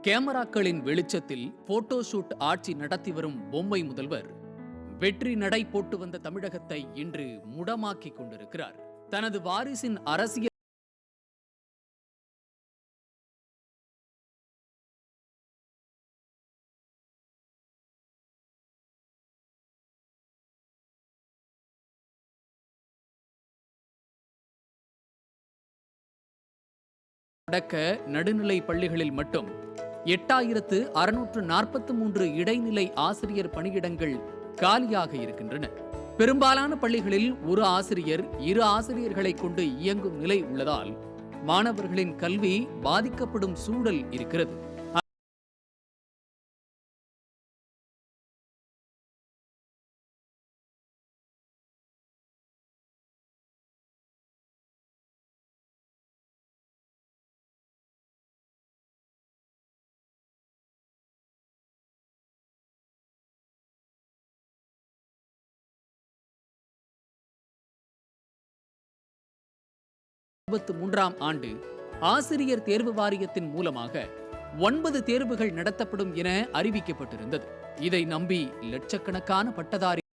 கேமராக்களின் வெளிச்சத்தில் photo shoot ஆட்சி நடத்தி வரும் பொம்மை முதல்வர் வெற்றி நடை போட்டு வந்த தமிழகத்தை இன்று முடமாக்கிக் கொண்டிருக்கிறார். தனது வாரிசின் அரசியல் அடக்க நடுநிலை பள்ளிகளில் மட்டும் 8643 இடைநிலை ஆசிரியர் பணியிடங்கள் காலியாக இருக்கின்றன. பெரும்பாலான பள்ளிகளில் ஒரு ஆசிரியர் 2 ஆசிரியர்களை கொண்டு இயங்கும் நிலை உள்ளதால் மாணவர்களின் கல்வி பாதிக்கப்படும் சூழல் இருக்கிறது. ஆண்டு ஆசிரியர் தேர்வு வாரியத்தின் மூலமாக 9 தேர்வுகள் நடத்தப்படும் என அறிவிக்கப்பட்டிருந்தது. இதை நம்பி லட்சக்கணக்கான பட்டதாரி